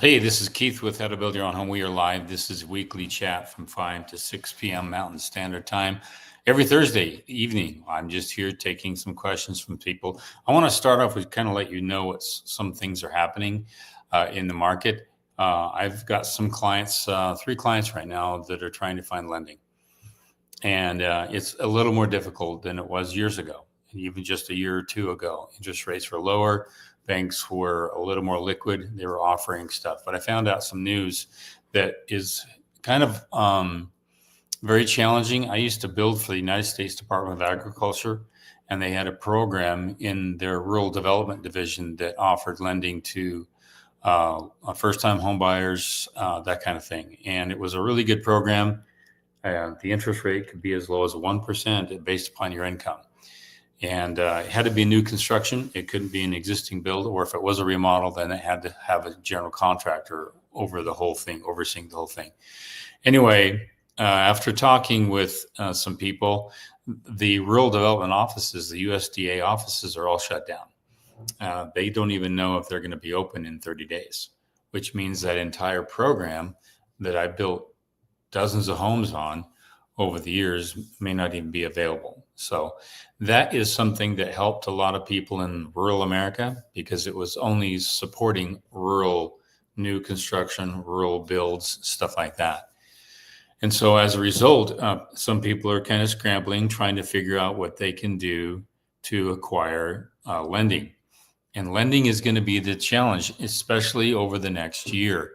Hey, this is Keith with How to Build Your Own Home. We are live. This is weekly chat from 5 to 6 p.m. Mountain Standard Time. Every Thursday evening, I'm just here taking some questions from people. I want to start off with kind of let you know what some things are happening in the market. I've got some clients, 3 clients right now that are trying to find lending. And it's a little more difficult than it was years ago. And even just a year or two ago, interest rates were lower. Banks were a little more liquid. They were offering stuff. But I found out some news that is kind of very challenging. I used to build for the United States Department of Agriculture, and they had a program in their rural development division that offered lending to first-time home buyers, that kind of thing. And it was a really good program. The interest rate could be as low as 1% based upon your income. And it had to be new construction. It couldn't be an existing build, or if it was a remodel, then it had to have a general contractor over the whole thing, overseeing the whole thing. Anyway, after talking with some people, the rural development offices, the USDA offices, are all shut down. They don't even know if they're going to be open in 30 days, which means that entire program that I built dozens of homes on over the years may not even be available. So that is something that helped a lot of people in rural America because it was only supporting rural new construction, rural builds, stuff like that. And so as a result, some people are kind of scrambling, trying to figure out what they can do to acquire lending. And lending is going to be the challenge, especially over the next year.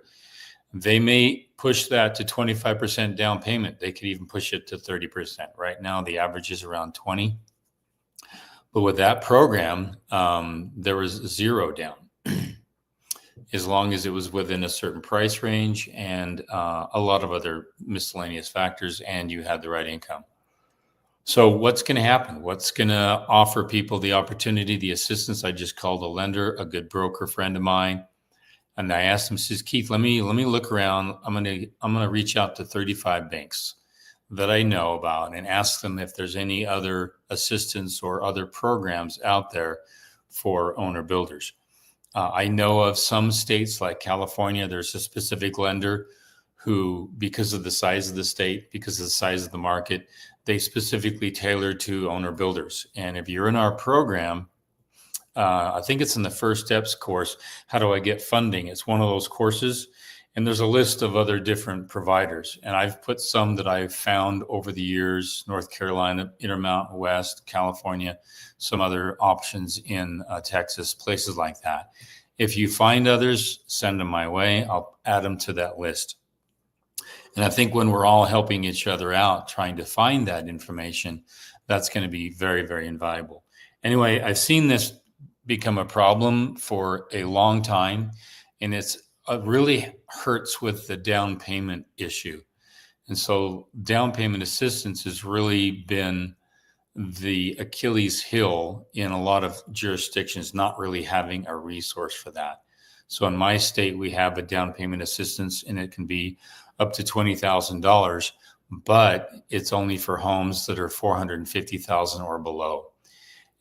They may push that to 25% down payment. They could even push it to 30%. Right now, the average is around 20. But with that program, there was 0 down, as long as it was within a certain price range and a lot of other miscellaneous factors, and you had the right income. So what's going to happen? What's going to offer people the opportunity, the assistance? I just called a lender, a good broker friend of mine. And I asked him, says, Keith, let me look around. I'm gonna reach out to 35 banks that I know about and ask them if there's any other assistance or other programs out there for owner builders. I know of some states like California, there's a specific lender who, because of the size of the state, because of the size of the market, they specifically tailor to owner builders. And if you're in our program, I think it's in the First Steps course, How Do I Get Funding? It's one of those courses, and there's a list of other different providers. And I've put some that I've found over the years: North Carolina, Intermountain West, California, some other options in Texas, places like that. If you find others, send them my way. I'll add them to that list. And I think when we're all helping each other out, trying to find that information, that's going to be very, very invaluable. Anyway, I've seen this become a problem for a long time, and it's really hurts with the down payment issue. And so down payment assistance has really been the Achilles heel in a lot of jurisdictions, not really having a resource for that. So in my state, we have a down payment assistance, and it can be up to $20,000, but it's only for homes that are $450,000 or below.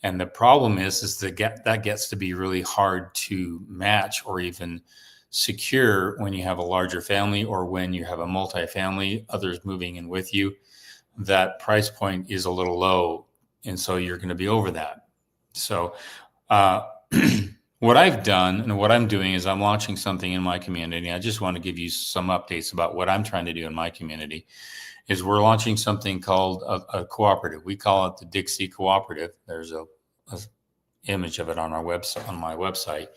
And the problem is that gets to be really hard to match or even secure when you have a larger family or when you have a multifamily, others moving in with you. That price point is a little low, and so you're going to be over that. So what I've done and what I'm doing is I'm launching something in my community. I just want to give you some updates about what I'm trying to do in my community. Is we're launching something called a cooperative. We call it the Dixie Cooperative. There's a image of it on our website, on my website.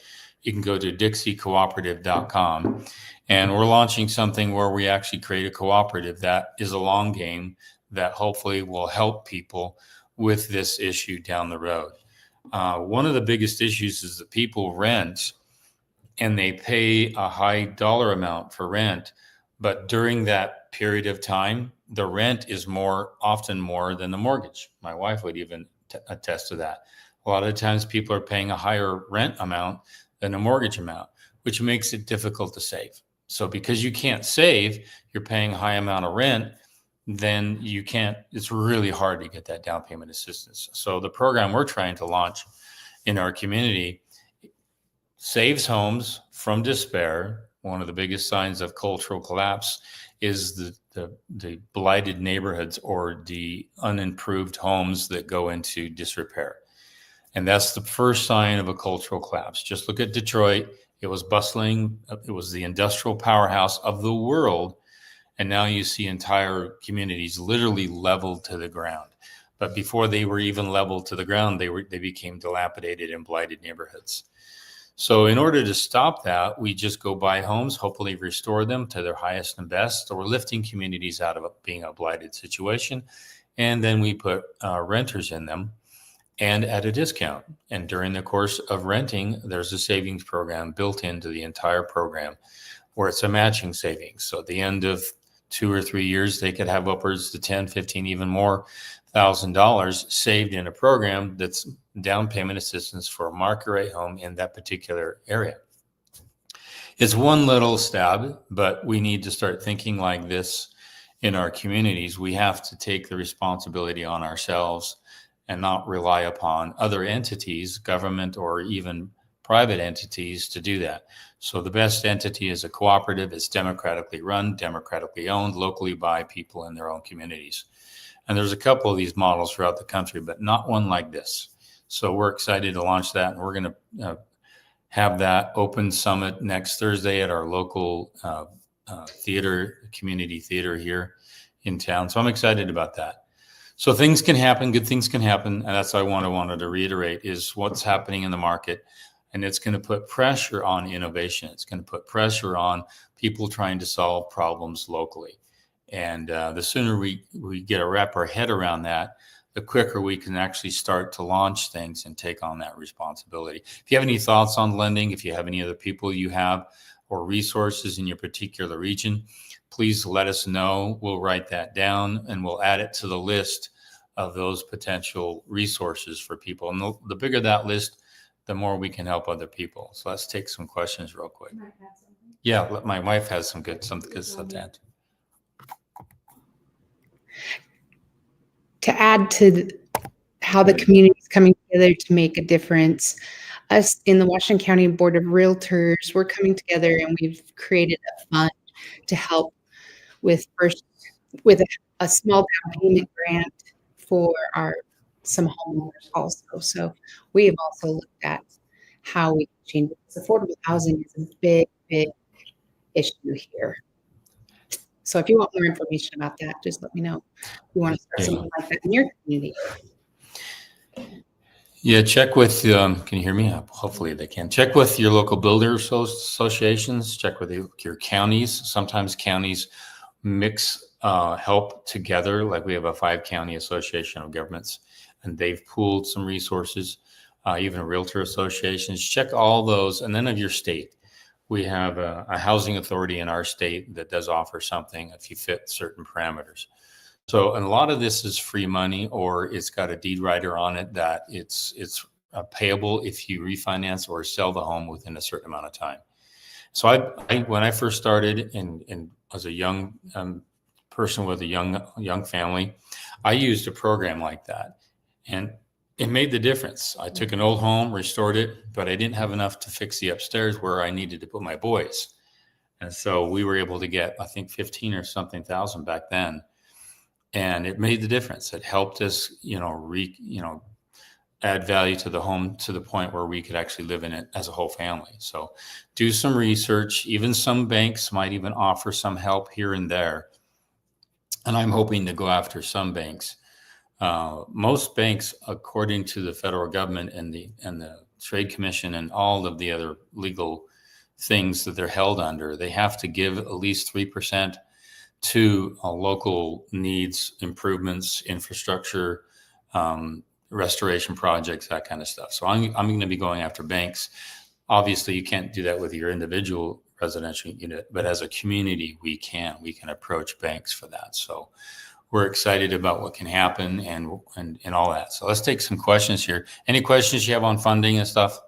You can go to dixiecooperative.com, and we're launching something where we actually create a cooperative that is a long game that hopefully will help people with this issue down the road. One of the biggest issues is that people rent and they pay a high dollar amount for rent, but during that period of time, the rent is often more than the mortgage. My wife would even attest to that. A lot of times people are paying a higher rent amount than a mortgage amount, which makes it difficult to save. So because you can't save, you're paying a high amount of rent, then it's really hard to get that down payment assistance. So the program we're trying to launch in our community saves homes from despair one of the biggest signs of cultural collapse is the blighted neighborhoods or the unimproved homes that go into disrepair. And that's the first sign of a cultural collapse. Just look at Detroit. It was bustling. It was the industrial powerhouse of the world. And now you see entire communities literally leveled to the ground. But before they were even leveled to the ground, they became dilapidated and blighted neighborhoods. So in order to stop that, we just go buy homes, hopefully restore them to their highest and best. So we're lifting communities out of being a blighted situation. And then we put renters in them and at a discount. And during the course of renting, there's a savings program built into the entire program where it's a matching savings. So at the end of 2 or 3 years, they could have upwards to 10, 15, even more $1,000 saved in a program that's down payment assistance for a market rate home in that particular area. It's one little stab, but we need to start thinking like this in our communities. We have to take the responsibility on ourselves and not rely upon other entities, government or even private entities, to do that. So the best entity is a cooperative. It's democratically run, democratically owned, locally by people in their own communities. And there's a couple of these models throughout the country, but not one like this. So we're excited to launch that, and we're going to have that open summit next Thursday at our local theater, community theater here in town. So I'm excited about that. So things can happen, good things can happen, and that's what I wanted to reiterate is what's happening in the market. And it's going to put pressure on innovation. It's going to put pressure on people trying to solve problems locally. And the sooner we wrap our head around that, the quicker we can actually start to launch things and take on that responsibility. If you have any thoughts on lending, if you have any other people you have or resources in your particular region, please let us know. We'll write that down and we'll add it to the list of those potential resources for people. And the bigger that list, the more we can help other people. So let's take some questions real quick. Yeah, my wife has some good stuff to add. To add to how the community is coming together to make a difference, us in the Washington County Board of Realtors, we're coming together and we've created a fund to help with a small down payment grant for some homeowners also. So we have also looked at how we can change it. Because affordable housing is a big, big issue here. So if you want more information about that, just let me know. If you want to start something like that in your community. Yeah, check with, can you hear me? Hopefully they can. Check with your local builder associations, check with your counties. Sometimes counties mix help together, like we have a 5-county association of governments, and they've pooled some resources, even realtor associations. Check all those, and then of your state. We have a housing authority in our state that does offer something if you fit certain parameters. So, and a lot of this is free money, or it's got a deed rider on it that it's payable if you refinance or sell the home within a certain amount of time. So I when I first started and as a young person with a young family, I used a program like that, and it made the difference. I took an old home, restored it, but I didn't have enough to fix the upstairs where I needed to put my boys. And so we were able to get, I think, 15 or something thousand back then. And it made the difference. It helped us, add value to the home to the point where we could actually live in it as a whole family. So do some research. Even some banks might even offer some help here and there. And I'm hoping to go after some banks. Most banks, according to the federal government and the Trade Commission and all of the other legal things that they're held under, they have to give at least 3% to local needs, improvements, infrastructure, restoration projects, that kind of stuff. So I'm going to be going after banks. Obviously, you can't do that with your individual residential unit, but as a community, we can approach banks for that. So we're excited about what can happen and all that. So let's take some questions here. Any questions you have on funding and stuff,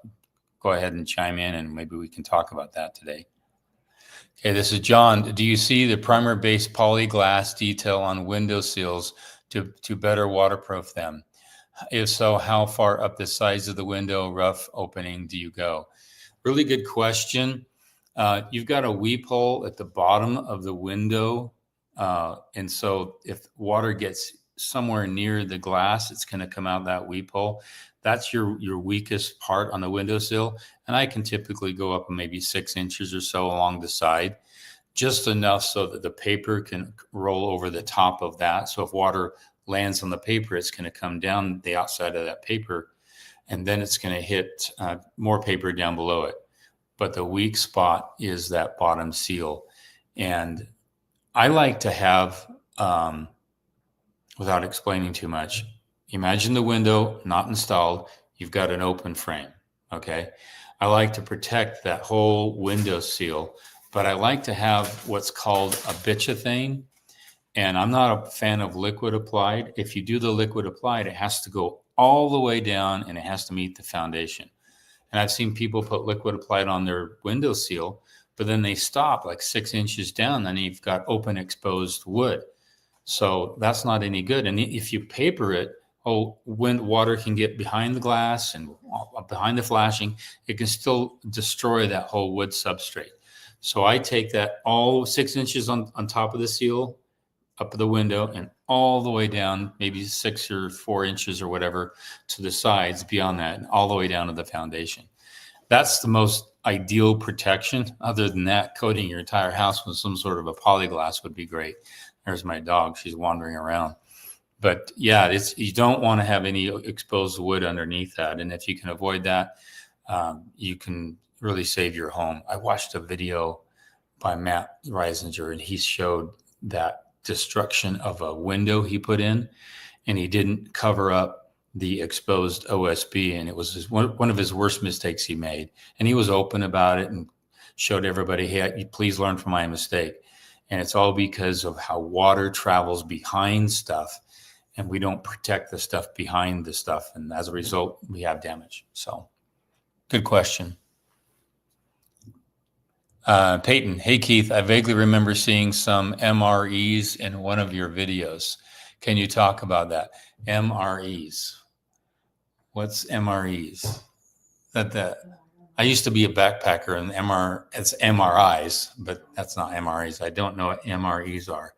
go ahead and chime in and maybe we can talk about that today. Okay, this is John. Do you see the primer-based polyglass detail on window sills to better waterproof them? If so, how far up the size of the window rough opening do you go? Really good question. You've got a weep hole at the bottom of the window. And so if water gets somewhere near the glass, it's going to come out that weep hole. That's your weakest part on the windowsill. And I can typically go up maybe 6 inches or so along the side, just enough so that the paper can roll over the top of that. So if water lands on the paper, it's going to come down the outside of that paper, and then it's going to hit more paper down below it. But the weak spot is that bottom seal. And I like to have, without explaining too much, imagine the window not installed. You've got an open frame, okay? I like to protect that whole window seal, but I like to have what's called a bitchathane. And I'm not a fan of liquid applied. If you do the liquid applied, it has to go all the way down and it has to meet the foundation. And I've seen people put liquid applied on their window seal, but then they stop like 6 inches down, and you've got open exposed wood. So that's not any good. And if you paper it, wind water can get behind the glass and behind the flashing, it can still destroy that whole wood substrate. So I take that all 6 inches on top of the seal, up the window, and all the way down, maybe 6 or 4 inches or whatever to the sides beyond that, and all the way down to the foundation. That's the most ideal protection. Other than that, coating your entire house with some sort of a polyglass would be great. There's my dog. She's wandering around. But yeah, you don't want to have any exposed wood underneath that. And if you can avoid that, you can really save your home. I watched a video by Matt Reisinger, and he showed that destruction of a window he put in, and he didn't cover up the exposed OSB, and it was one of his worst mistakes he made. And he was open about it and showed everybody, hey, please learn from my mistake. And it's all because of how water travels behind stuff, and we don't protect the stuff behind the stuff, and as a result we have damage. So good question. Peyton, hey Keith, I vaguely remember seeing some MREs in one of your videos. Can you talk about that? MREs. What's MREs? I used to be a backpacker, and it's MRIs, but that's not MREs. I don't know what MREs are.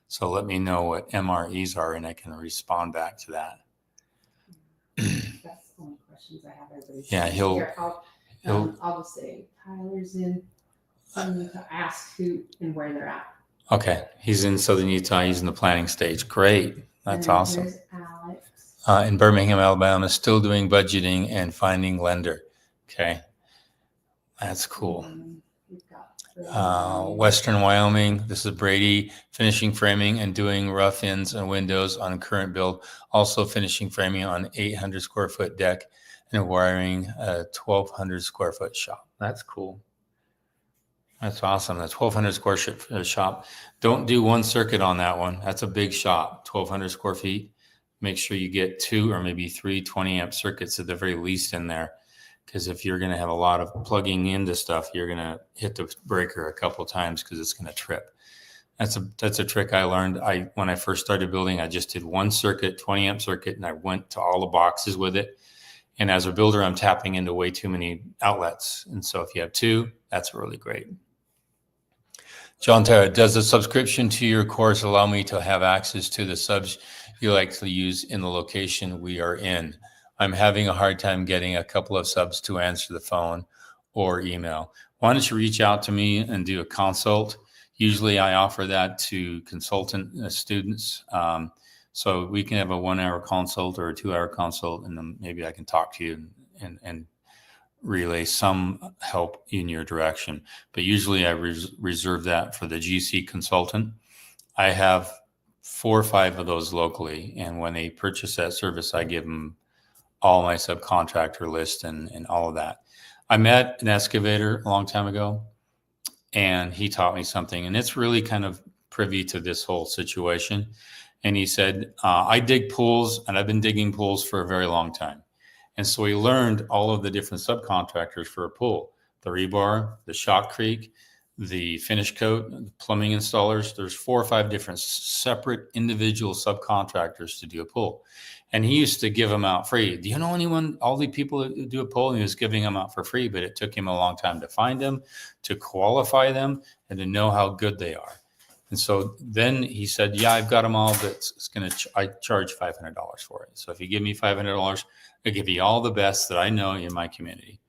So let me know what MREs are, and I can respond back to that. That's the only questions I have. Yeah, I'll just say Tyler's in Southern Utah. Ask who and where they're at. Okay, he's in Southern Utah. He's in the planning stage. Great, that's awesome. There's Alex. In Birmingham, Alabama, still doing budgeting and finding lender. Okay, that's cool. We've got Western Wyoming, this is Brady, finishing framing and doing rough ends and windows on current build, also finishing framing on 800 square foot deck and wiring a 1,200 square foot shop. That's cool. That's awesome. That's 1,200 square foot shop. Don't do one circuit on that one. That's a big shop, 1,200 square feet. Make sure you get 2 or maybe 3 20 amp circuits at the very least in there. Because if you're going to have a lot of plugging into stuff, you're going to hit the breaker a couple of times because it's going to trip. That's a trick I learned. When I first started building, I just did one circuit, 20 amp circuit, and I went to all the boxes with it. And as a builder, I'm tapping into way too many outlets. And so if you have 2, that's really great. John Terra, does the subscription to your course allow me to have access to the subs you like to use in the location we are in? I'm having a hard time getting a couple of subs to answer the phone or email. Why don't you reach out to me and do a consult? Usually I offer that to consultant students. So we can have a 1-hour consult or a 2-hour consult, and then maybe I can talk to you and relay some help in your direction. But usually I reserve that for the GC consultant. I have 4 or 5 of those locally. And when they purchase that service, I give them all my subcontractor list and all of that. I met an excavator a long time ago, and he taught me something, and it's really kind of privy to this whole situation. And he said, I dig pools, and I've been digging pools for a very long time. And so he learned all of the different subcontractors for a pool, the rebar, the shotcrete, the finish coat, the plumbing installers. There's 4 or 5 different separate individual subcontractors to do a pool. And he used to give them out free. Do you know anyone, all the people that do a pool? And he was giving them out for free, but it took him a long time to find them, to qualify them, and to know how good they are. And so then he said, yeah, I've got them all, but it's going to, I charge $500 for it. So if you give me $500, I'll give you all the best that I know in my community.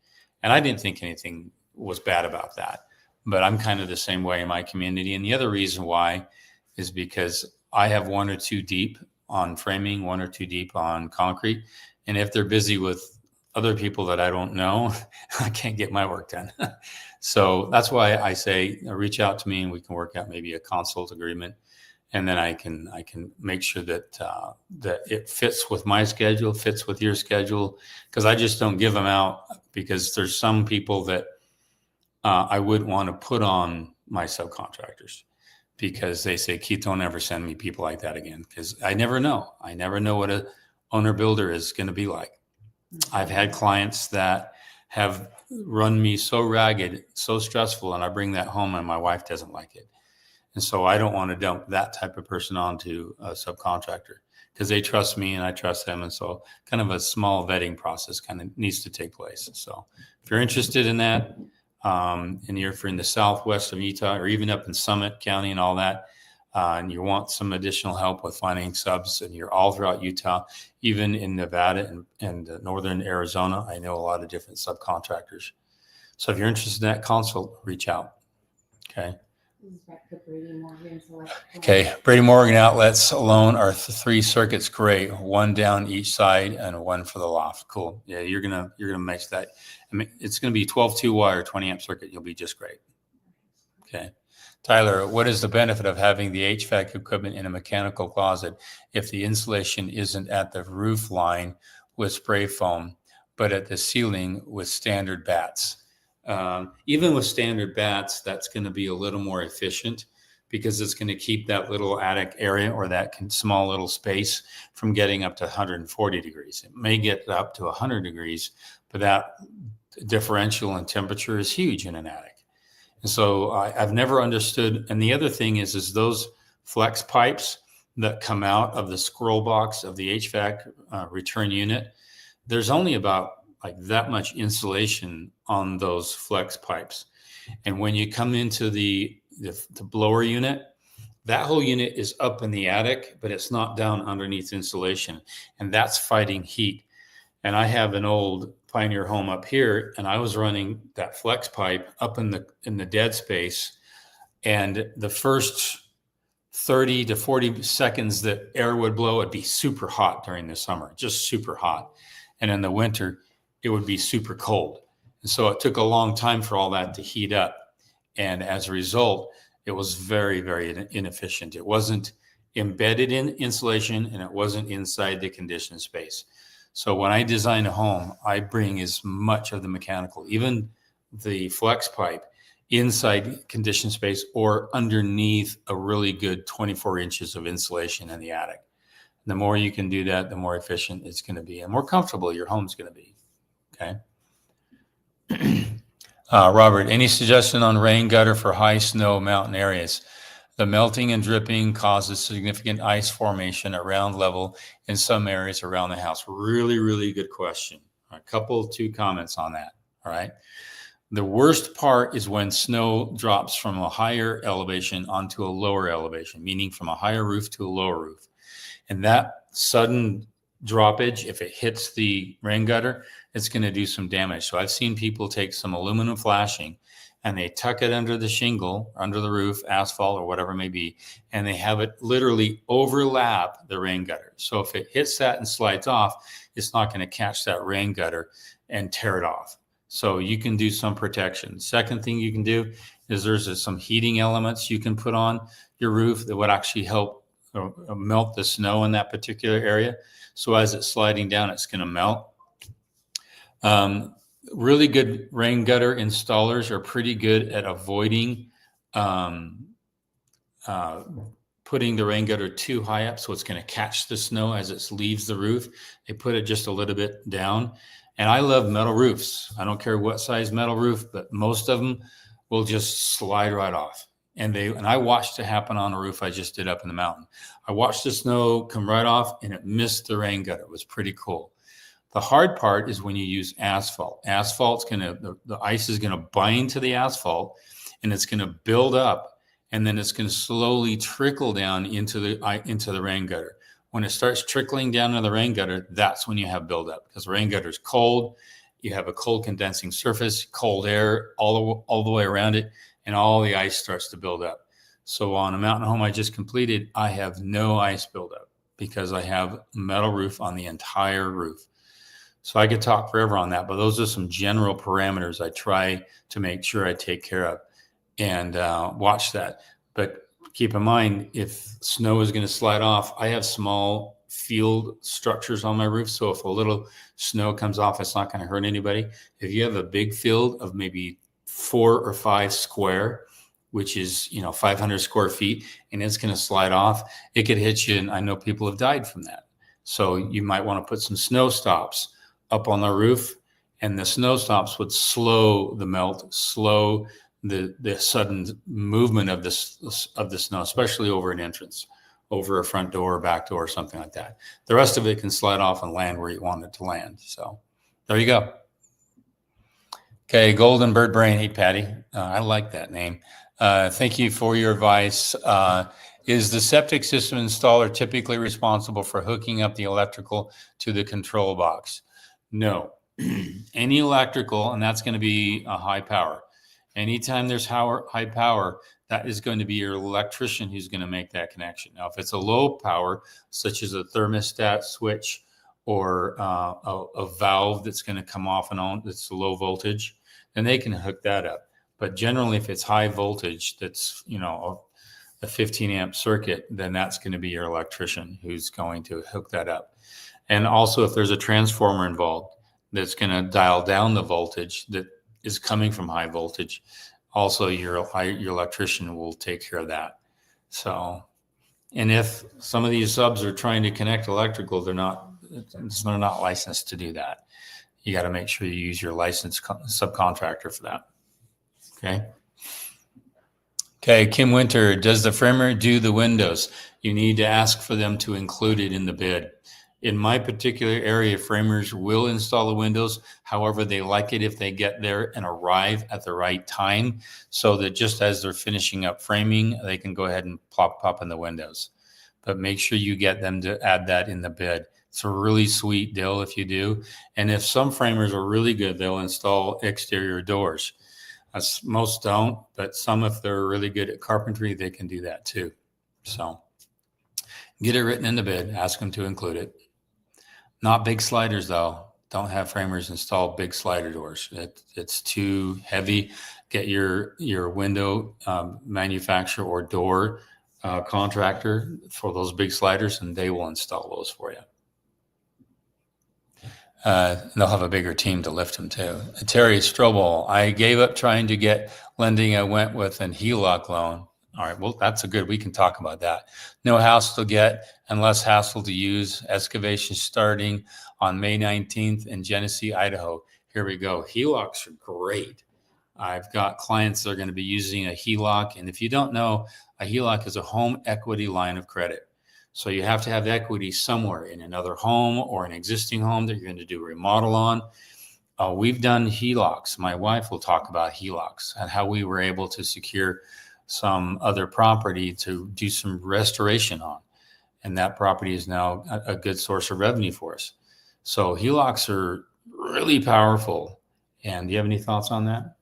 And I didn't think anything was bad about that. But I'm kind of the same way in my community. And the other reason why is because I have 1 or 2 deep on framing, 1 or 2 deep on concrete. And if they're busy with other people that I don't know, I can't get my work done. So that's why I say, reach out to me and we can work out maybe a consult agreement. And then I can make sure that that it fits with my schedule, fits with your schedule, because I just don't give them out because there's some people that I wouldn't want to put on my subcontractors because they say, Keith, don't ever send me people like that again. Because I never know. I never know what a owner builder is going to be like. I've had clients that have run me so ragged, so stressful, and I bring that home and my wife doesn't like it. And so I don't want to dump that type of person onto a subcontractor because they trust me and I trust them. And so kind of a small vetting process kind of needs to take place. So if you're interested in that, and if you're in the southwest of Utah or even up in Summit County and all that, and you want some additional help with finding subs, and you're all throughout Utah, even in Nevada and northern Arizona, I know a lot of different subcontractors. So if you're interested in that consult, reach out. Okay. Okay, Brady Morgan outlets alone are 3 circuits gray, 1 down each side and 1 for the loft. Cool. Yeah, you're gonna make that. I mean, it's gonna be 12-2 wire, 20 amp circuit. You'll be just great. Okay, Tyler, what is the benefit of having the HVAC equipment in a mechanical closet if the insulation isn't at the roof line with spray foam, but at the ceiling with standard bats? Even with standard bats, that's going to be a little more efficient because it's going to keep that little attic area or that small little space from getting up to 140 degrees. It may get up to 100 degrees, but that differential in temperature is huge in an attic. And so I've never understood. And the other thing is those flex pipes that come out of the scroll box of the HVAC return unit, there's only about like that much insulation on those flex pipes. And when you come into the blower unit, that whole unit is up in the attic, but it's not down underneath insulation. And that's fighting heat. And I have an old Pioneer home up here, and I was running that flex pipe up in the dead space. And the first 30 to 40 seconds that air would blow, it'd be super hot during the summer, just super hot. And in the winter, it would be super cold. And so it took a long time for all that to heat up. And as a result, it was very, very inefficient. It wasn't embedded in insulation and it wasn't inside the conditioned space. So when I design a home, I bring as much of the mechanical, even the flex pipe, inside conditioned space or underneath a really good 24 inches of insulation in the attic. The more you can do that, the more efficient it's going to be and more comfortable your home's going to be. Okay. Robert, any suggestion on rain gutter for high snow mountain areas? The melting and dripping causes significant ice formation at ground level in some areas around the house. Really, really good question. A couple, 2 comments on that. All right. The worst part is when snow drops from a higher elevation onto a lower elevation, meaning from a higher roof to a lower roof. And that sudden droppage, if it hits the rain gutter, it's going to do some damage. So I've seen people take some aluminum flashing and they tuck it under the shingle, under the roof, asphalt, or whatever it may be, and they have it literally overlap the rain gutter. So if it hits that and slides off, it's not going to catch that rain gutter and tear it off. So you can do some protection. Second thing you can do is there's some heating elements you can put on your roof that would actually help melt the snow in that particular area. So as it's sliding down, it's going to melt. Really good rain gutter installers are pretty good at avoiding putting the rain gutter too high up, so it's going to catch the snow as it leaves the roof. They put it just a little bit down. And I love metal roofs. I don't care what size metal roof, but most of them will just slide right off. And I watched it happen on a roof I just did up in the mountain. I watched the snow come right off and it missed the rain gutter. It was pretty cool. The hard part is when you use asphalt. The ice is gonna bind to the asphalt and it's gonna build up, and then it's gonna slowly trickle down into the rain gutter. When it starts trickling down into the rain gutter, that's when you have buildup, because the rain gutter is cold. You have a cold condensing surface, cold air all the way around it, and all the ice starts to build up. So on a mountain home I just completed, I have no ice buildup because I have metal roof on the entire roof. So I could talk forever on that, but those are some general parameters I try to make sure I take care of and watch that. But keep in mind, if snow is going to slide off, I have small field structures on my roof. So if a little snow comes off, it's not going to hurt anybody. If you have a big field of maybe 4 or 5 square, which is 500 square feet, and it's going to slide off, it could hit you. And I know people have died from that. So you might want to put some snow stops up on the roof, and the snow stops would slow the melt, slow the sudden movement of the snow, especially over an entrance, over a front door or back door or something like that. The rest of it can slide off and land where you want it to land. So there you go. Okay, Golden Bird Brain. Hey, Patty. I like that name. Thank you for your advice. Is the septic system installer typically responsible for hooking up the electrical to the control box? No. Any electrical, and that's going to be a high power. Anytime there's high power, that is going to be your electrician who's going to make that connection. Now, if it's a low power, such as a thermostat switch or a valve that's going to come off and on, that's low voltage, then they can hook that up. But generally, if it's high voltage, that's a 15 amp circuit, then that's going to be your electrician who's going to hook that up. And also, if there's a transformer involved that's going to dial down the voltage that is coming from high voltage, also your electrician will take care of that. So, and if some of these subs are trying to connect electrical, they're not licensed to do that. You got to make sure you use your licensed subcontractor for that. Okay, Kim Winter, does the framer do the windows? You need to ask for them to include it in the bid. In my particular area, framers will install the windows. However, they like it if they get there and arrive at the right time, so that just as they're finishing up framing, they can go ahead and pop in the windows. But make sure you get them to add that in the bid. It's a really sweet deal if you do. And if some framers are really good, they'll install exterior doors. Most don't, but some, if they're really good at carpentry, they can do that too. So get it written in the bid, ask them to include it. Not big sliders though. Don't have framers install big slider doors. It's too heavy. Get your window manufacturer or door contractor for those big sliders, and they will install those for you. They'll have a bigger team to lift them too. Terry Strobel, I gave up trying to get lending. I went with an HELOC loan. All right, well, that's we can talk about that. No hassle to get and less hassle to use. Excavation starting on May 19th in Genesee, Idaho. Here we go. HELOCs are great. I've got clients that are going to be using a HELOC. And if you don't know, a HELOC is a home equity line of credit. So you have to have equity somewhere in another home or an existing home that you're going to do a remodel on. We've done HELOCs. My wife will talk about HELOCs and how we were able to secure some other property to do some restoration on. And that property is now a good source of revenue for us. So HELOCs are really powerful. And do you have any thoughts on that?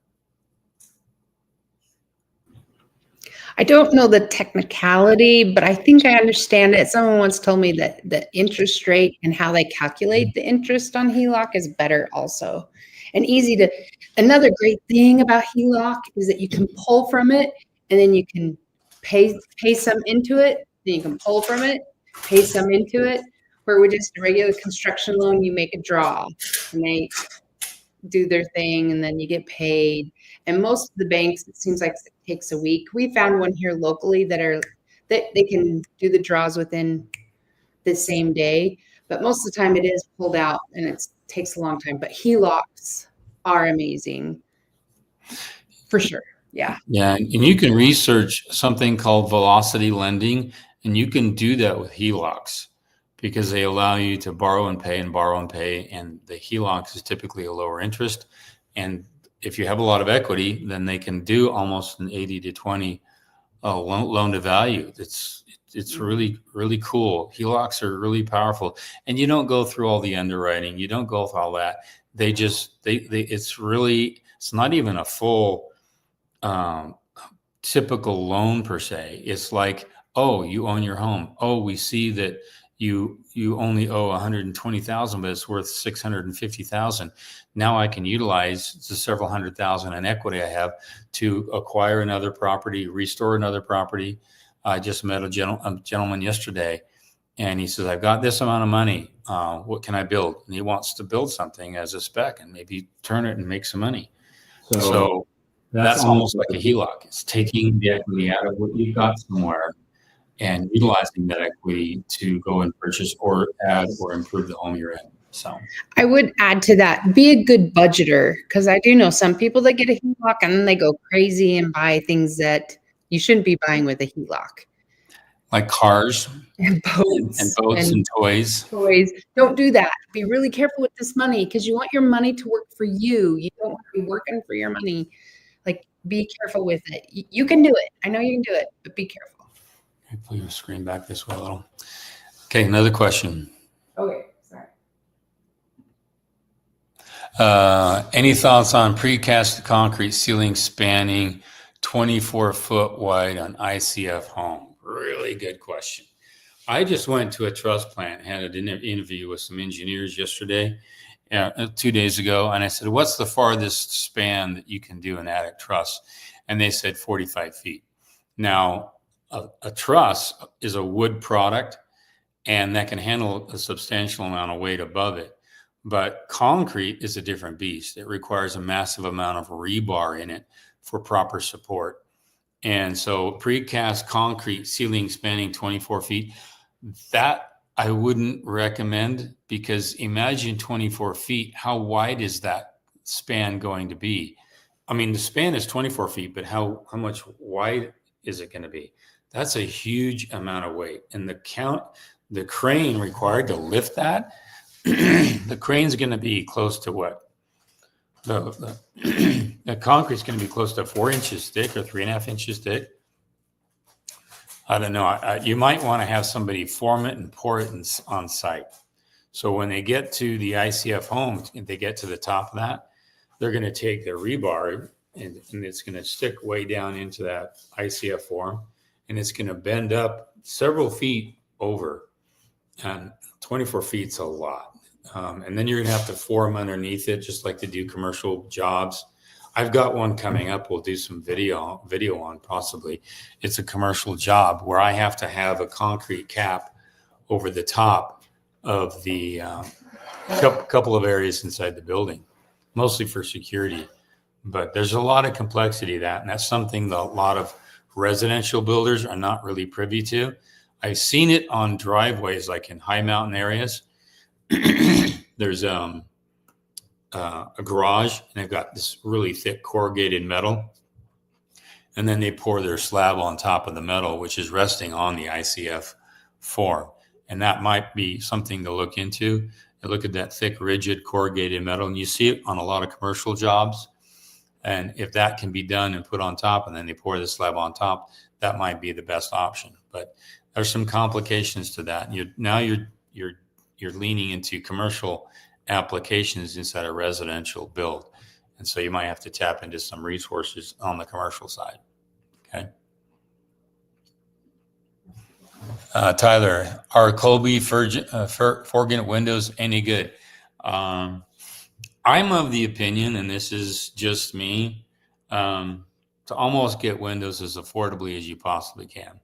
I don't know the technicality, but I think I understand it. Someone once told me that the interest rate and how they calculate the interest on HELOC is better also. And easy to, another great thing about HELOC is that you can pull from it and then you can pay some into it, then you can pull from it, pay some into it. Where with just a regular construction loan, you make a draw and they do their thing and then you get paid. And most of the banks, it seems like it takes a week. We found one here locally that they can do the draws within the same day, but most of the time it is pulled out and it takes a long time. But HELOCs are amazing for sure. Yeah. Yeah, and you can research something called velocity lending, and you can do that with HELOCs because they allow you to borrow and pay and borrow and pay, and the HELOCs is typically a lower interest. And if you have a lot of equity, then they can do almost an 80 to 20 loan to value. It's really, really cool. HELOCs are really powerful, and you don't go through all the underwriting. You don't go through all that. They it's not even a full typical loan per se. It's like, oh, you own your home. Oh, we see that you only owe 120,000, but it's worth 650,000. Now I can utilize the several hundred thousand in equity I have to acquire another property, restore another property. I just met a gentleman yesterday, and he says, I've got this amount of money. What can I build? And he wants to build something as a spec and maybe turn it and make some money. So that's almost like a HELOC. It's taking the equity out of what you've got somewhere and utilizing that equity to go and purchase or add or improve the home you're in. So I would add to that, be a good budgeter, because I do know some people that get a HELOC and then they go crazy and buy things that you shouldn't be buying with a HELOC. like cars And boats and toys. Don't do that. Be really careful with this money because you want your money to work for you. You don't want to be working for your money. Like, be careful with it. You can do it. I know you can do it, but be careful. Okay, pull your screen back this way a little. Okay, another question. Okay, sorry. Any thoughts on precast concrete ceiling spanning 24-foot wide on ICF home? Really good question. I just went to a truss plant, had an interview with some engineers yesterday, 2 days ago, and I said, what's the farthest span that you can do an attic truss? And they said 45 feet. Now, a truss is a wood product, and that can handle a substantial amount of weight above it. But concrete is a different beast. It requires a massive amount of rebar in it for proper support. And so precast concrete ceiling spanning 24 feet, that I wouldn't recommend, because imagine 24 feet. How wide is that span going to be? I mean, the span is 24 feet, but how much wide is it going to be? That's a huge amount of weight. And the crane required to lift that, the crane's going to be close to what? The concrete's going to be close to 4 inches thick or 3.5 inches thick. I don't know. You might want to have somebody form it and pour it on site. So when they get to the ICF home, if they get to the top of that, they're going to take their rebar and it's going to stick way down into that ICF form, and it's going to bend up several feet over. And 24 feet's a lot. And then you're going to have to form underneath it, just like they do commercial jobs. I've got one coming up. We'll do some video on possibly. It's a commercial job where I have to have a concrete cap over the top of the couple of areas inside the building, mostly for security. But there's a lot of complexity to that, and that's something that a lot of residential builders are not really privy to. I've seen it on driveways, like in high mountain areas. There's a garage, and they've got this really thick corrugated metal, and then they pour their slab on top of the metal, which is resting on the ICF form. And that might be something to look into. And look at that thick, rigid corrugated metal, and you see it on a lot of commercial jobs. And if that can be done and put on top, and then they pour the slab on top, that might be the best option. But there's some complications to that. You're leaning into commercial applications inside a residential build. And so you might have to tap into some resources on the commercial side. Okay. Tyler, are Colby Forgant windows any good? I'm of the opinion, and this is just me, to almost get windows as affordably as you possibly can,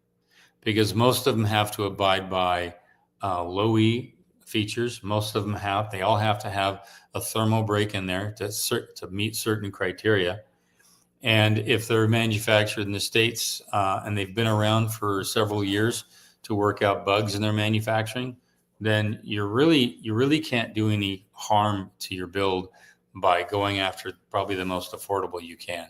because most of them have to abide by low E features. Most of them they all have to have a thermal break in there to meet certain criteria. And if they're manufactured in the States and they've been around for several years to work out bugs in their manufacturing, then you really can't do any harm to your build by going after probably the most affordable you can.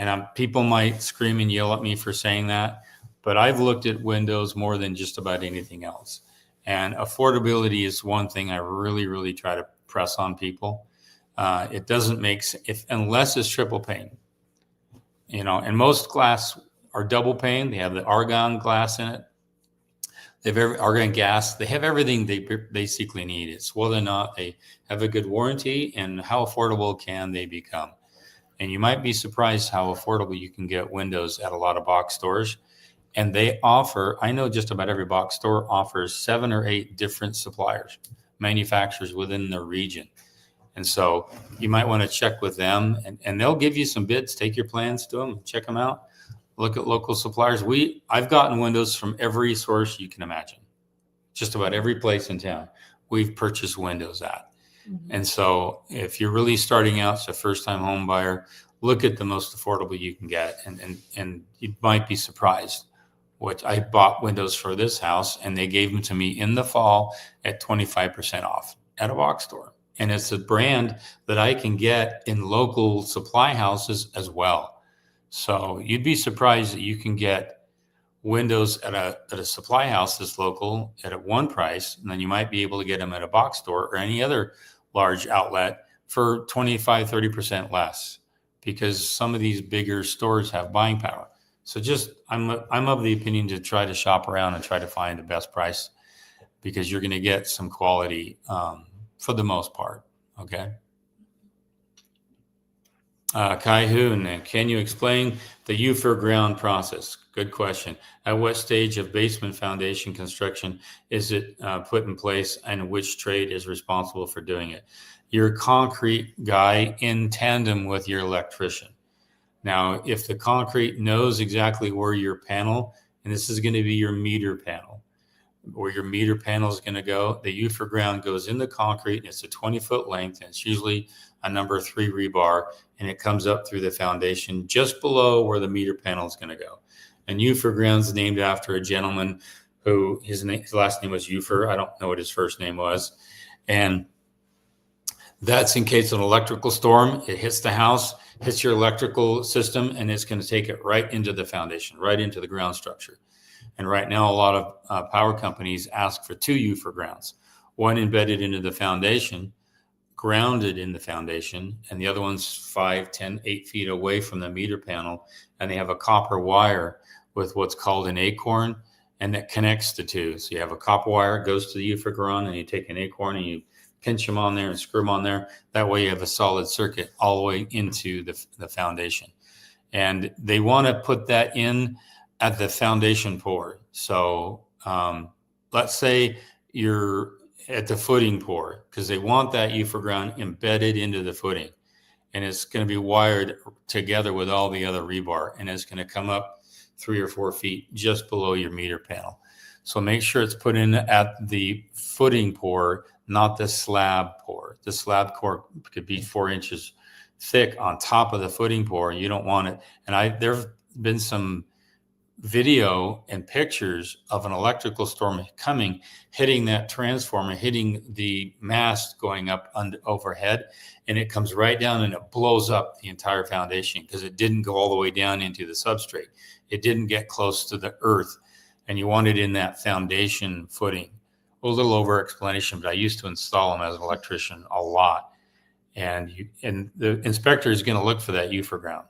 And people might scream and yell at me for saying that, but I've looked at windows more than just about anything else. And affordability is one thing I really, really try to press on people. It doesn't make sense unless it's triple pane, and most glass are double pane. They have the argon glass in it. They have argon gas. They have everything they basically need. It's whether or not they have a good warranty and how affordable can they become. And you might be surprised how affordable you can get windows at a lot of box stores. And they offer, I know just about every box store offers 7 or 8 different suppliers, manufacturers within the region. And so you might want to check with them, and they'll give you some bids. Take your plans to them, check them out, look at local suppliers. I've gotten windows from every source you can imagine, just about every place in town we've purchased windows at. And so if you're really starting out as a first-time home buyer, look at the most affordable you can get, and you might be surprised. What I bought windows for this house, and they gave them to me in the fall at 25% off at a box store. And it's a brand that I can get in local supply houses as well. So you'd be surprised that you can get windows at a supply house that's local at one price, and then you might be able to get them at a box store or any other large outlet for 25, 30% less, because some of these bigger stores have buying power. So I'm of the opinion to try to shop around and try to find the best price, because you're going to get some quality for the most part. Okay. Kai Hoon, can you explain the UFER ground process? Good question. At what stage of basement foundation construction is it put in place, and which trade is responsible for doing it? Your concrete guy in tandem with your electrician. Now, if the concrete knows exactly where your panel, and this is going to be your meter panel, where your meter panel is going to go, the UFER ground goes in the concrete, and it's a 20-foot length, and it's usually a number 3 rebar, and it comes up through the foundation just below where the meter panel is going to go. And UFER ground is named after a gentleman who his last name was UFER. I don't know what his first name was. And that's in case of an electrical storm, it hits the house, hits your electrical system, and it's going to take it right into the foundation, right into the ground structure. And right now, a lot of power companies ask for 2 UFER grounds, one embedded into the foundation, grounded in the foundation, and the other one's 5, 10, 8 feet away from the meter panel. And they have a copper wire with what's called an acorn, and that connects the two. So you have a copper wire, goes to the UFER ground, and you take an acorn and you pinch them on there and screw them on there. That way you have a solid circuit all the way into the foundation. And they want to put that in at the foundation pour. So let's say you're at the footing pour, because they want that UFER ground embedded into the footing, and it's going to be wired together with all the other rebar, and it's going to come up 3 or 4 feet just below your meter panel. So make sure it's put in at the footing pour, not the slab pour. The slab pour could be 4 inches thick on top of the footing pour, and you don't want it. And there've been some video and pictures of an electrical storm coming, hitting that transformer, hitting the mast going up overhead, and it comes right down and it blows up the entire foundation because it didn't go all the way down into the substrate. It didn't get close to the earth, and you want it in that foundation footing. A little over explanation, but I used to install them as an electrician a lot. And the inspector is going to look for that UFER ground.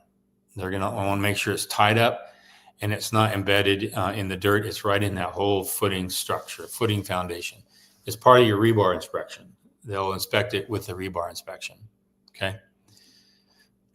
They're going to want to make sure it's tied up and it's not embedded in the dirt. It's right in that whole footing structure, footing foundation. It's part of your rebar inspection. They'll inspect it with the rebar inspection. Okay.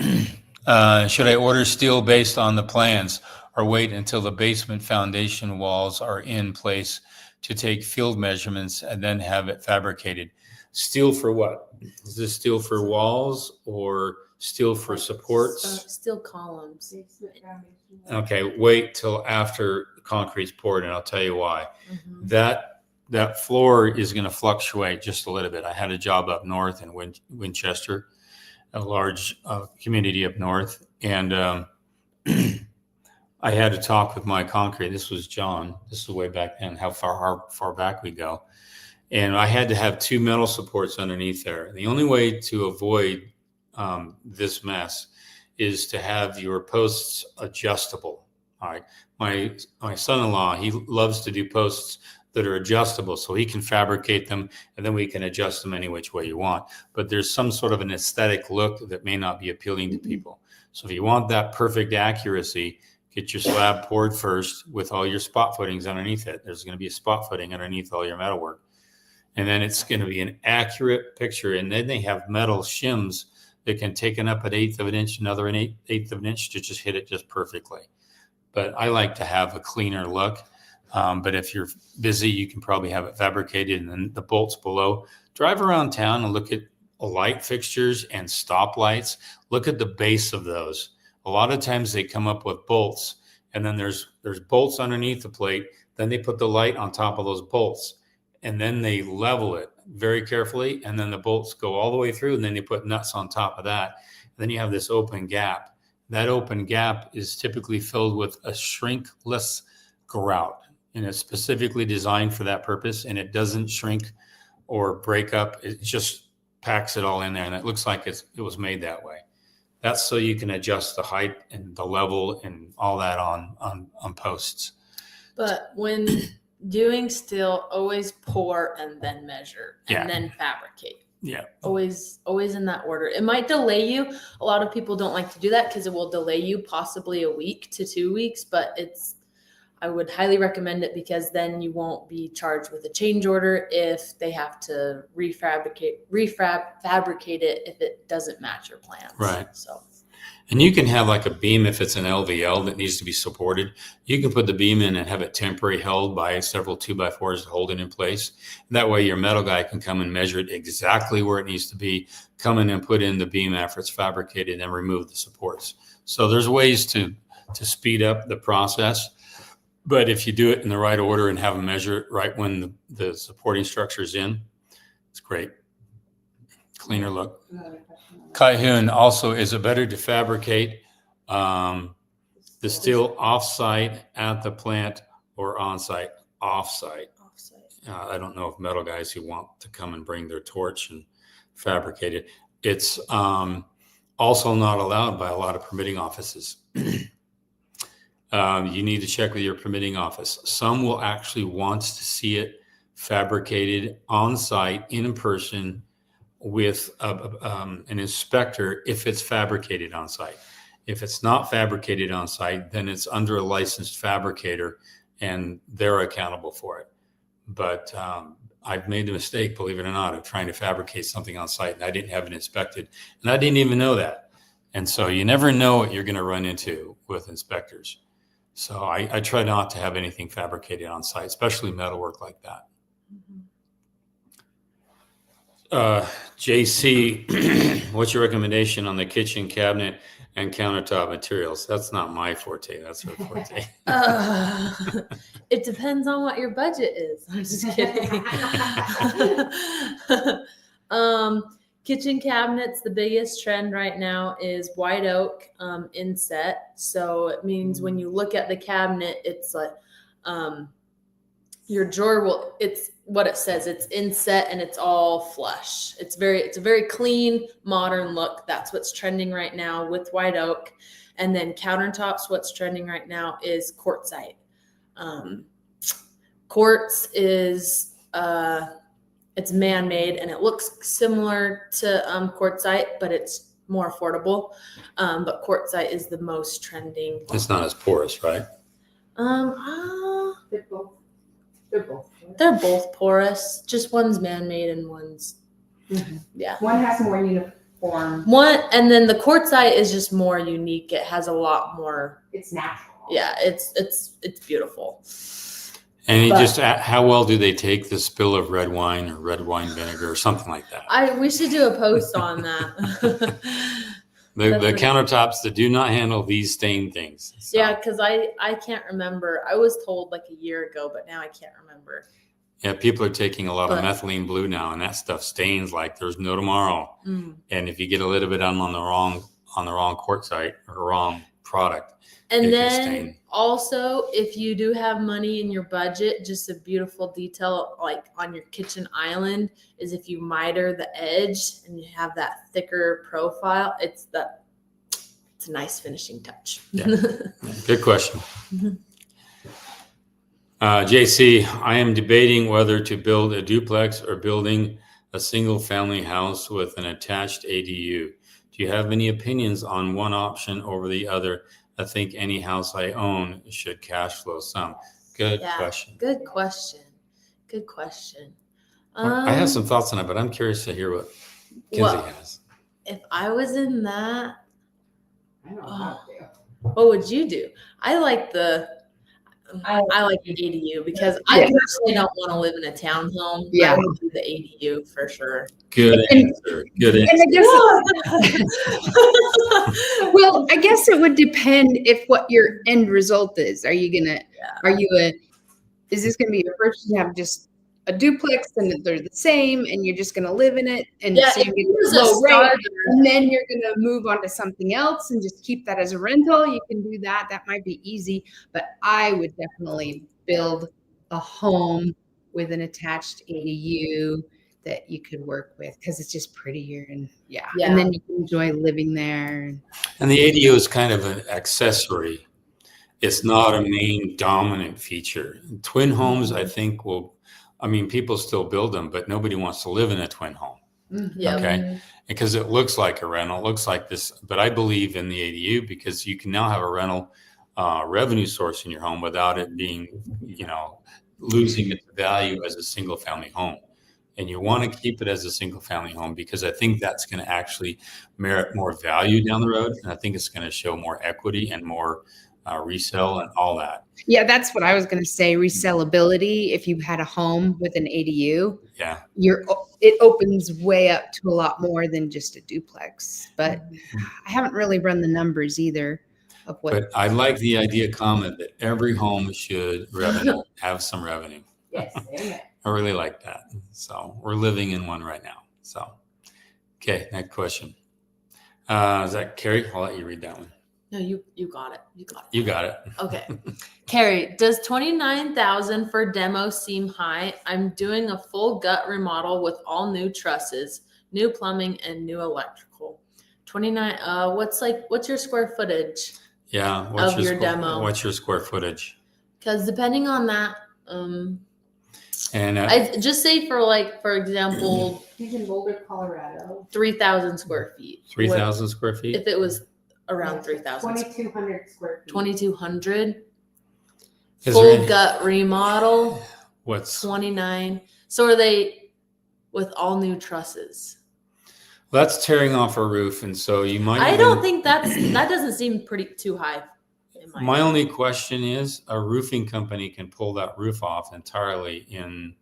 Should I order steel based on the plans, or wait until the basement foundation walls are in place to take field measurements and then have it fabricated? Steel for what? Is this steel for walls or steel for supports? Steel columns. Okay, wait till after concrete's poured, and I'll tell you why. Mm-hmm. That floor is going to fluctuate just a little bit. I had a job up north in Winchester, a large community up north, and I had to talk with my concrete. This was John. This is way back then, how far back we go. And I had to have 2 metal supports underneath there. The only way to avoid this mess is to have your posts adjustable. All right. My son-in-law, he loves to do posts that are adjustable so he can fabricate them and then we can adjust them any which way you want. But there's some sort of an aesthetic look that may not be appealing to people. So if you want that perfect accuracy, get your slab poured first with all your spot footings underneath it. There's going to be a spot footing underneath all your metalwork. And then it's going to be an accurate picture. And then they have metal shims that can take up an eighth of an inch, another eighth of an inch to just hit it just perfectly. But I like to have a cleaner look. But if you're busy, you can probably have it fabricated and then the bolts below. Drive around town and look at light fixtures and stop lights. Look at the base of those. A lot of times they come up with bolts and then there's bolts underneath the plate. Then they put the light on top of those bolts and then they level it very carefully. And then the bolts go all the way through and then they put nuts on top of that. And then you have this open gap. That open gap is typically filled with a shrinkless grout. And it's specifically designed for that purpose. And it doesn't shrink or break up. It just packs it all in there. And it looks like it was made that way. That's so you can adjust the height and the level and all that on posts. But when doing steel, always pour and then measure and then fabricate. Yeah. Always in that order. It might delay you. A lot of people don't like to do that because it will delay you possibly a week to 2 weeks, but I would highly recommend it because then you won't be charged with a change order if they have to fabricate it if it doesn't match your plans. Right. So. And you can have like a beam if it's an LVL that needs to be supported. You can put the beam in and have it temporary held by several 2x4s to hold it in place. And that way your metal guy can come and measure it exactly where it needs to be, come in and put in the beam after it's fabricated and remove the supports. So there's ways to speed up the process. But if you do it in the right order and have them measure it right when the supporting structure is in, it's great. Cleaner look. Kai-Hoon, also, is it better to fabricate the steel off-site at the plant or on-site? Off-site. I don't know if metal guys who want to come and bring their torch and fabricate it. It's also not allowed by a lot of permitting offices. You need to check with your permitting office. Some will actually want to see it fabricated on site in person with an inspector if it's fabricated on site. If it's not fabricated on site, then it's under a licensed fabricator and they're accountable for it. But I've made the mistake, believe it or not, of trying to fabricate something on site and I didn't have it inspected and I didn't even know that. And so you never know what you're going to run into with inspectors. So I try not to have anything fabricated on site, especially metalwork like that. JC, what's your recommendation on the kitchen cabinet and countertop materials? That's not my forte. That's her forte. It depends on what your budget is. I'm just kidding. Kitchen cabinets, the biggest trend right now is white oak inset. So it means when you look at the cabinet, it's like your drawer it's what it says. It's inset and it's all flush. It's a very clean, modern look. That's what's trending right now with white oak. And then countertops, what's trending right now is quartzite. Quartz is it's man-made and it looks similar to quartzite, but it's more affordable. But quartzite is the most trending. It's not as porous, right? They're both porous. Just one's man-made and one's yeah. One has more uniform. And then the quartzite is just more unique. It has a lot more. It's natural. Yeah, it's beautiful. And how well do they take the spill of red wine or red wine vinegar or something like that? We should do a post on that. The countertops that do not handle these stain things. So. Yeah, because I can't remember. I was told like a year ago, but now I can't remember. Yeah, people are taking a lot of methylene blue now, and that stuff stains like there's no tomorrow. Mm. And if you get a little bit on the wrong quartzite or wrong product, and then also, if you do have money in your budget, just a beautiful detail like on your kitchen island is if you miter the edge and you have that thicker profile. It's a it's a nice finishing touch. Yeah. Good question. Mhm. JC, I am debating whether to build a duplex or building a single family house with an attached ADU. Do you have any opinions on one option over the other? I think any house I own should cash flow some. Good Yeah. question. Good question. Good question. I have some thoughts on it, but I'm curious to hear what Kinsey Well, has. if I was in that, I don't know how to do. what would you do? I like the ADU because I personally don't want to live in a townhome. Yeah. I would do the ADU for sure. Good answer. Good answer. And well, I guess it would depend if what your end result is. Are you gonna? Is this gonna be your first? You have just a duplex and they're the same, and you're just gonna live in it, and Yeah, so if you it get was a a low rate, starter, and then you're gonna move on to something else and just keep that as a rental. You can do that. That might be easy, but I would definitely build a home with an attached ADU that you could work with because it's just prettier and and then you can enjoy living there. And the ADU is kind of an accessory. It's not a main dominant feature. Twin homes, I think, people still build them, but nobody wants to live in a twin home. yeah. Okay. Because it looks like a rental, it looks like this, but I believe in the ADU because you can now have a rental revenue source in your home without it being, losing its value as a single family home. And you want to keep it as a single family home because I think that's going to actually merit more value down the road. And I think it's going to show more equity and more resale and all that. Yeah, that's what I was going to say. Resellability. If you had a home with an ADU, Yeah. It opens way up to a lot more than just a duplex. But I haven't really run the numbers either of what. But I like the idea comment that every home should have some revenue. Yes, amen. I really like that. So we're living in one right now. So, okay, next question. Is that Carrie? I'll let you read that one. No, you got it. You got it. Okay. Carrie, does $29,000 for demo seem high? I'm doing a full gut remodel with all new trusses, new plumbing, and new electrical. 29. What's your square footage? Yeah. Of your demo. What's your square footage? Because depending on that, And I just say for example, He's in Boulder, Colorado. 3,000 square feet. 3,000 square feet. If it was around 3,000. 2,200 square feet. 2,200. Is Full there any- gut remodel. What's 29. So are they with all new trusses? that's tearing off a roof, and so you might. I don't think that doesn't seem too high. In My only question is, a roofing company can pull that roof off entirely in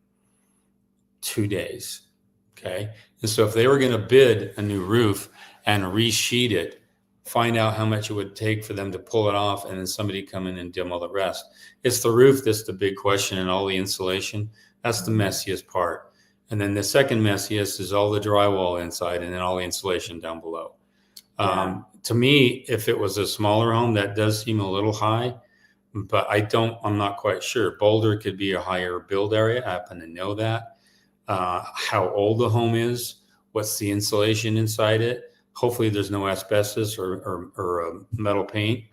2 days. Okay, and so if they were going to bid a new roof and resheet it, find out how much it would take for them to pull it off, and then somebody come in and demo the rest. It's the roof that's the big question, and all the insulation. That's the messiest part. And then the second messiest is all the drywall inside, and then all the insulation down below. Yeah. To me, if it was a smaller home, that does seem a little high, but I'm not quite sure. Boulder could be a higher build area. I happen to know that. How old the home is, what's the insulation inside it. Hopefully there's no asbestos or metal paint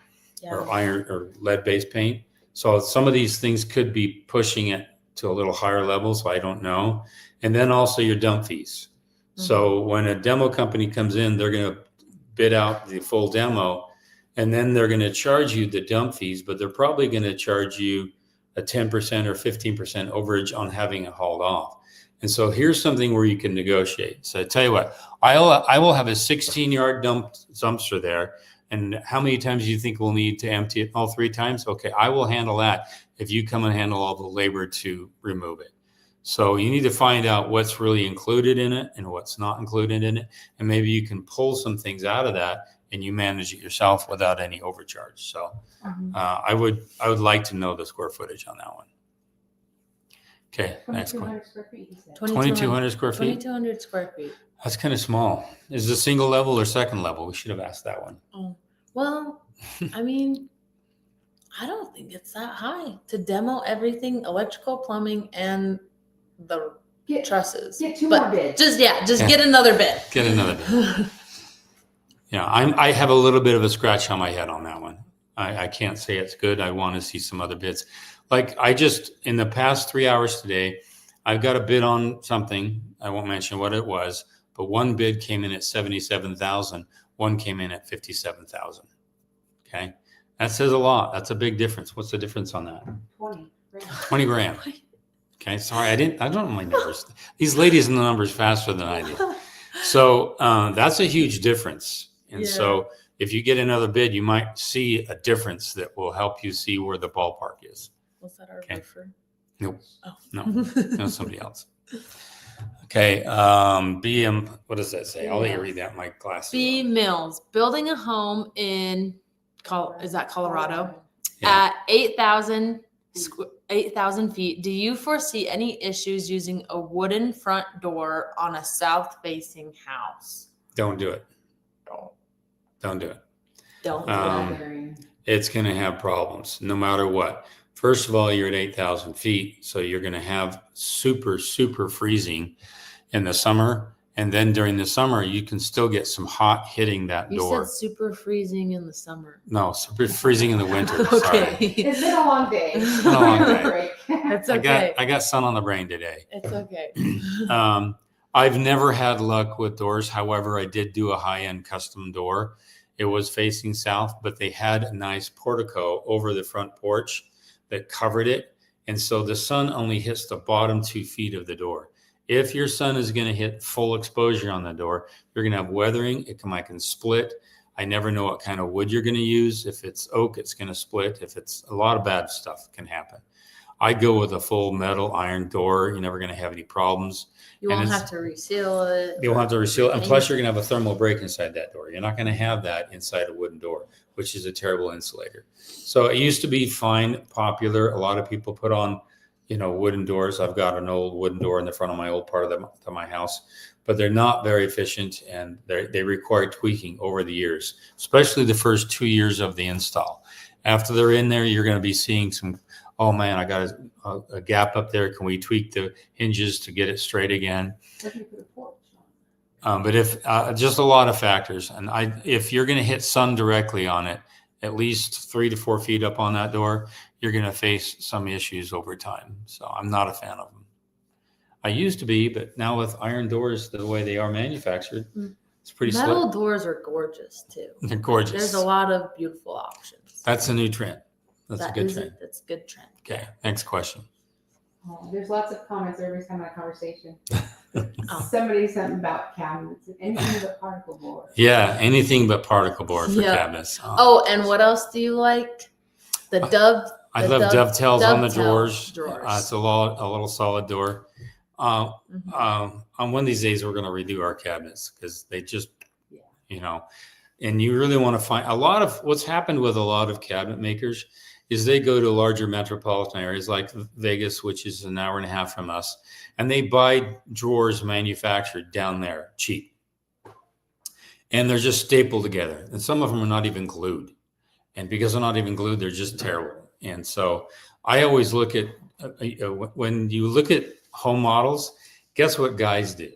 or iron or lead-based paint. So some of these things could be pushing it to a little higher level. So I don't know. And then also your dump fees. Mm-hmm. So when a demo company comes in, they're going to bid out the full demo, and then they're going to charge you the dump fees, but they're probably going to charge you a 10% or 15% overage on having it hauled off. And so here's something where you can negotiate. So I tell you what, I will have a 16-yard dumpster there. And how many times do you think we'll need to empty it? All 3 times? Okay, I will handle that if you come and handle all the labor to remove it. So you need to find out what's really included in it and what's not included in it. And maybe you can pull some things out of that and you manage it yourself without any overcharge. So I would like to know the square footage on that one. Okay, next one. 2,200 square feet, he said. 2,200 square feet? 2,200 square feet. That's kind of small. Is it single level or second level? We should have asked that one. Oh, well, I mean, I don't think it's that high to demo everything, electrical, plumbing, and the trusses. Get 2 But more bids. Just get another bid. Get another bid. Yeah, I have a little bit of a scratch on my head on that one. I can't say it's good. I want to see some other bids. Like in the past 3 hours today, I've got a bid on something. I won't mention what it was, but one bid came in at 77,000. One came in at 57,000. Okay. That says a lot. That's a big difference. What's the difference on that? 20. 20 grand. Okay. Sorry. I don't know my numbers. These ladies in the numbers faster than I do. So that's a huge difference. And so if you get another bid, you might see a difference that will help you see where the ballpark is. Was that our Okay. roofer? Nope. Oh. No, no, somebody else. Okay. BM, what does that say? I'll let you read that. My glasses. B on. Mills building a home in is that Colorado Yeah. at 8,000 feet. Do you foresee any issues using a wooden front door on a south-facing house? Don't do it. Don't do it. Don't. It's going to have problems no matter what. First of all, you're at 8,000 feet, so you're going to have super, super freezing in the summer. And then during the summer, you can still get some hot hitting that You door. said super freezing in the summer. No, super freezing in the winter. Okay. Sorry. It's been a long day. It's been a long day. Break. It's okay. I got sun on the brain today. It's okay. I've never had luck with doors. However, I did do a high-end custom door. It was facing south, but they had a nice portico over the front porch that covered it. And so the sun only hits the bottom 2 feet of the door. If your sun is going to hit full exposure on the door, you're going to have weathering. It can split. I never know what kind of wood you're going to use. If it's oak, it's going to split. If it's a lot of bad stuff can happen. I'd go with a full metal iron door. You're never going to have any problems. You won't have to reseal it. You won't have to reseal it. And plus, you're going to have a thermal break inside that door. You're not going to have that inside a wooden door, which is a terrible insulator. So it used to be fine, popular. A lot of people put on, wooden doors. I've got an old wooden door in the front of my old part of my house, but they're not very efficient and they require tweaking over the years, especially the first 2 years of the install. After they're in there, you're going to be seeing some, oh man, I got a gap up there. Can we tweak the hinges to get it straight again? But if just a lot of factors, and if you're going to hit sun directly on it, at least 3 to 4 feet up on that door, you're going to face some issues over time. So I'm not a fan of them. I used to be, but now with iron doors, the way they are manufactured, it's pretty Metal slick. doors are gorgeous too. They're gorgeous. There's a lot of beautiful options. That's a new trend. That's a good trend. That's a good trend. Okay, next question. There's lots of comments every time I have a conversation. Oh. Somebody something about cabinets, anything but particle board. Yeah, anything but particle board for Yeah. cabinets. Oh, and what else do you like? The dove. I love dovetails on the drawers. drawers. It's a little solid door. On one of these days, we're going to redo our cabinets because they just, and you really want to find a lot of what's happened with a lot of cabinet makers is they go to larger metropolitan areas like Vegas, which is an hour and a half from us, and they buy drawers manufactured down there cheap. And they're just stapled together. And some of them are not even glued. And because they're not even glued, they're just terrible. And so I always look at, when you look at home models, guess what guys do?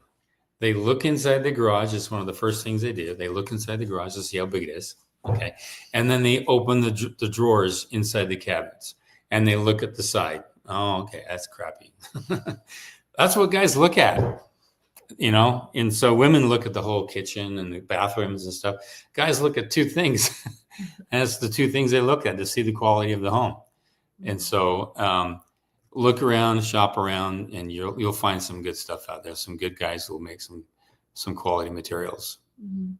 They look inside the garage. It's one of the first things they do. They look inside the garage to see how big it is. Okay. And then they open the drawers inside the cabinets and they look at the side. Oh, okay. That's crappy. That's what guys look at, And so women look at the whole kitchen and the bathrooms and stuff. Guys look at two things. And it's the two things they look at to see the quality of the home. And so look around, shop around, and you'll find some good stuff out there. Some good guys who will make some quality materials. Mm-hmm.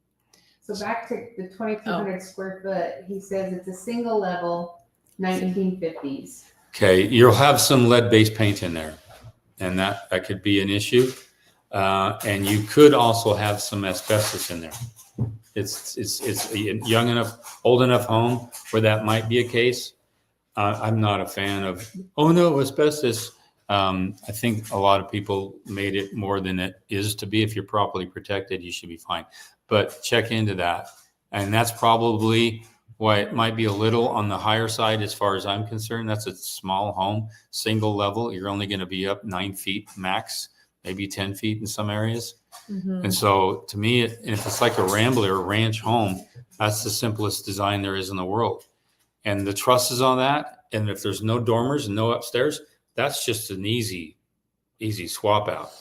So back to the 2,200 square foot, he says it's a single level 1950s. Okay, you'll have some lead-based paint in there, and that could be an issue. And you could also have some asbestos in there. It's a young enough, old enough home where that might be a case. I'm not a fan of, oh no, asbestos. I think a lot of people made it more than it is to be. If you're properly protected, you should be fine. But check into that. And that's probably why it might be a little on the higher side as far as I'm concerned. That's a small home, single level. You're only going to be up 9 feet max. maybe 10 feet in some areas. Mhm. And so to me, if it's like a rambler or ranch home, that's the simplest design there is in the world. And the trusses on that, and if there's no dormers and no upstairs, that's just an easy swap out.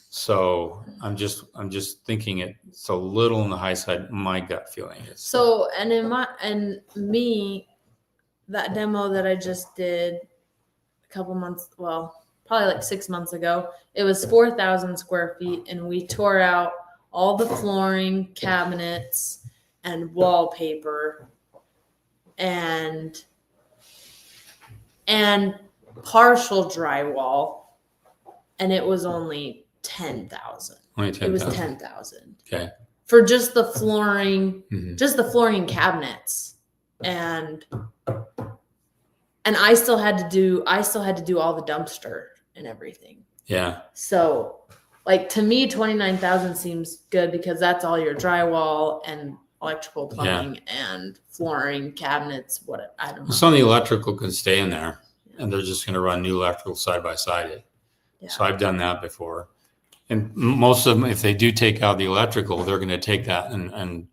So I'm just thinking it's a little on the high side. My gut feeling is. So, and that demo that I just did a couple months, well, probably like 6 months ago, it was 4,000 square feet, and we tore out all the flooring, cabinets, and wallpaper, and partial drywall, and it was only 10,000. Only It was 10,000. 10,000 Okay. for just the flooring, Mhm. just the flooring and cabinets, and I still had to do all the dumpster and everything. Yeah. So, like, to me, 29,000 seems good because that's all your drywall and electrical, plumbing, and flooring, cabinets. What I don't know. Some of the electrical can stay in there, and they're just going to run new electrical side by side it. Yeah. So I've done that before. And most of them, if they do take out the electrical, they're going to take that and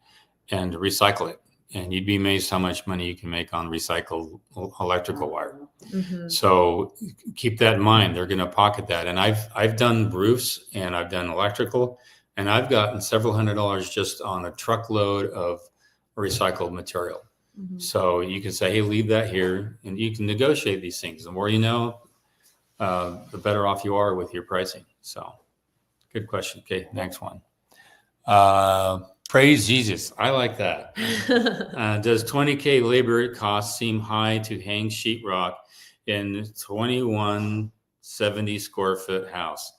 recycle it. And you'd be amazed how much money you can make on recycled electrical wire. Mhm. So keep that in mind. They're going to pocket that. And I've done roofs and I've done electrical, and I've gotten several $100s just on a truckload of recycled material. Mhm. So you can say, hey, leave that here, and you can negotiate these things. The more you know, the better off you are with your pricing. So good question. Okay, next one. Praise Jesus. I like that. Does 20K labor cost seem high to hang sheetrock in 2170 square foot house?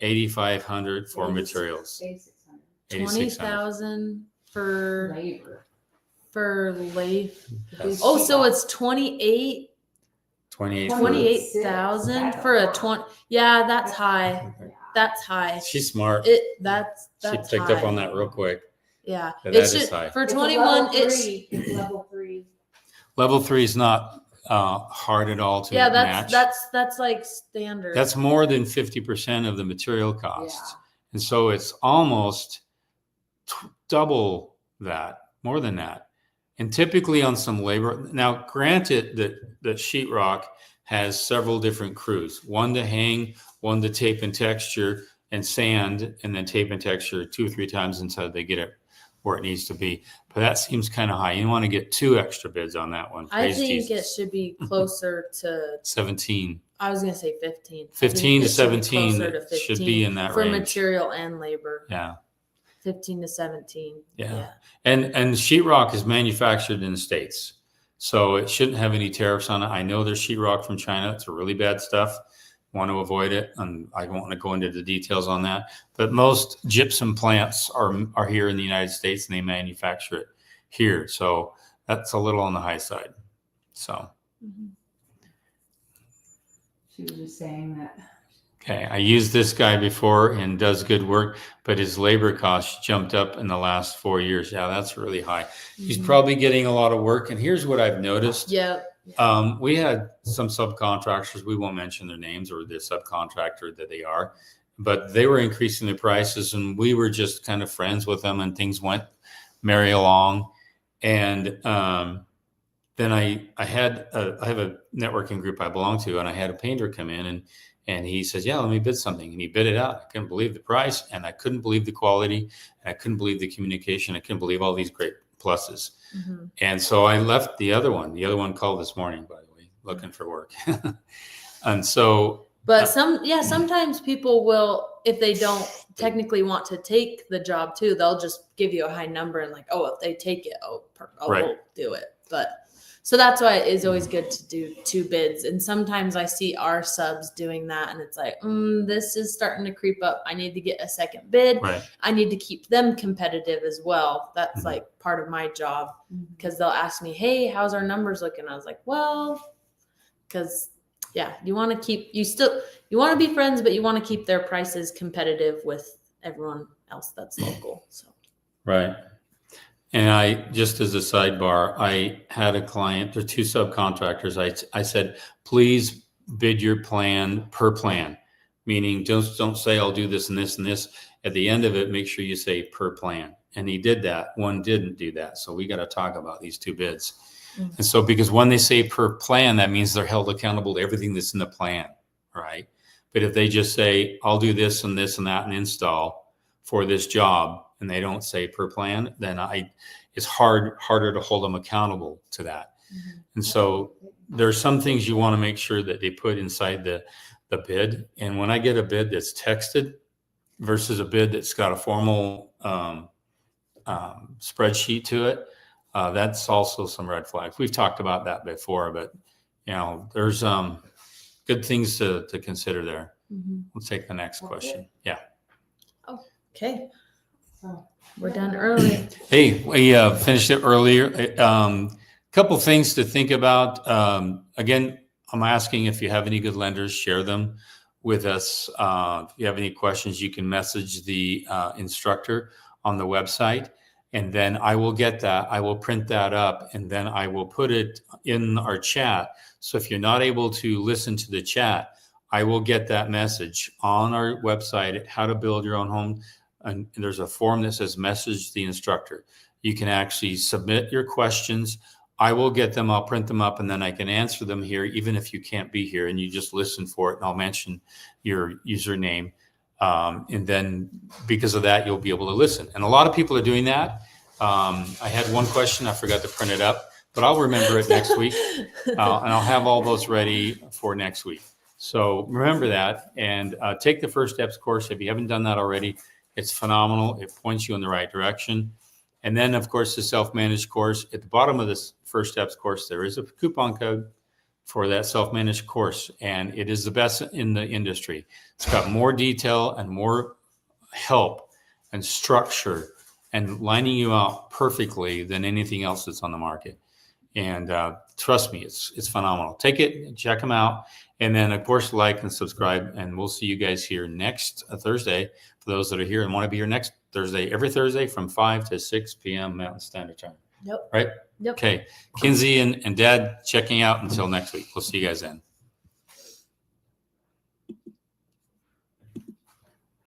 8,500 for materials. 20,000 for Labor. labor. Yes. Oh, so it's 28,000 for a 20. Yeah, that's high. That's high. She's smart. That's She picked high. up on that real quick. Yeah, That it's is just high. for It's 21. It's level 3. Level 3 is not hard at all to Yeah, match. that's like standard. That's more than 50% of the material costs. Yeah. And so it's almost double that, more than that. And typically on some labor, now granted that sheetrock has several different crews, one to hang, one to tape and texture and sand, and then tape and texture 2 or 3 times until they get it where it needs to be. But that seems kind of high. You want to get 2 extra bids on that one. I Praise think Jesus. it should be closer to. 17. I was gonna say 15. 15 to I think it should be 17 closer to should be in that for range. material and labor. Yeah. 15 to 17. Yeah. And sheetrock is manufactured in the States, so it shouldn't have any tariffs on it. I know there's sheetrock from China. It's really bad stuff. Want to avoid it, and I don't want to go into the details on that. But most gypsum plants are here in the United States, and they manufacture it here. So that's a little on the high side. So Mhm. She was just saying that. okay, I used this guy before and does good work, but his labor costs jumped up in the last 4 years. Yeah, that's really high. He's Mhm. probably getting a lot of work. And here's what I've noticed. Yeah. We had some subcontractors, we won't mention their names or the subcontractor that they are, but they were increasing their prices, and we were just kind of friends with them, and things went merry along. And then I have a networking group I belong to, and I had a painter come in and he says, yeah, let me bid something. And he bid it out. I couldn't believe the price, and I couldn't believe the quality, and I couldn't believe the communication. I couldn't believe all these great pluses. Mhm. And so I left the other one. The other one called this morning, by the way, looking for work. And so, But sometimes people will, if they don't technically want to take the job too, they'll just give you a high number and like, oh, if they take it, Right. we'll do it. But so that's why it is always good to do 2 bids. And sometimes I see our subs doing that, and it's like, this is starting to creep up. I need to get a second bid. right. I need to keep them competitive as well. That's Mhm. like part of my job, Mhm. because they'll ask me, hey, how's our numbers looking? I was like, well, because you want to keep, you want to be friends, but you want to keep their prices competitive with everyone else that's local. So Right. And I, just as a sidebar, I had a client, there are 2 subcontractors. I said, please bid your plan per plan. meaning don't say I'll do this and this and this. At the end of it, make sure you say per plan. And he did that. One didn't do that. So we got to talk about these two bids. Mhm. And so because when they say per plan, that means they're held accountable to everything that's in the plan, right? But if they just say, I'll do this and this and that and install for this job, and they don't say per plan, then it's harder to hold them accountable to that. Mhm. And so there's some things you want to make sure that they put inside the bid. And when I get a bid that's texted versus a bid that's got a formal spreadsheet to it, that's also some red flags. We've talked about that before, but there's good things to consider there. Mhm. We'll take the next question. Yeah. Okay, So we're done early. Hey, we finished it earlier. Couple things to think about. Again, I'm asking if you have any good lenders, share them with us. If you have any questions, you can message the instructor on the website, and then I will get that. I will print that up, and then I will put it in our chat. So if you're not able to listen to the chat, I will get that message on our website at How to Build Your Own Home. And there's a form that says message the instructor. You can actually submit your questions. I will get them, I'll print them up, and then I can answer them here, even if you can't be here, and you just listen for it, and I'll mention your username. And then because of that, you'll be able to listen. And a lot of people are doing that. I had one question, I forgot to print it up, but I'll remember it next week. And I'll have all those ready for next week. So remember that, and take the First Steps course. If you haven't done that already, it's phenomenal. It points you in the right direction. And then, of course, the self-managed course. At the bottom of this First Steps course, there is a coupon code for that self-managed course, and it is the best in the industry. It's got more detail and more help and structure and lining you out perfectly than anything else that's on the market. And trust me, it's phenomenal. Take it, check them out. And then, of course, like and subscribe. And we'll see you guys here next Thursday. For those that are here and want to be here next Thursday, every Thursday from 5 to 6 p.m. Mountain Standard Time. Yep. Right? Yep. Okay. Kinsey and Dad checking out until next week. We'll see you guys then.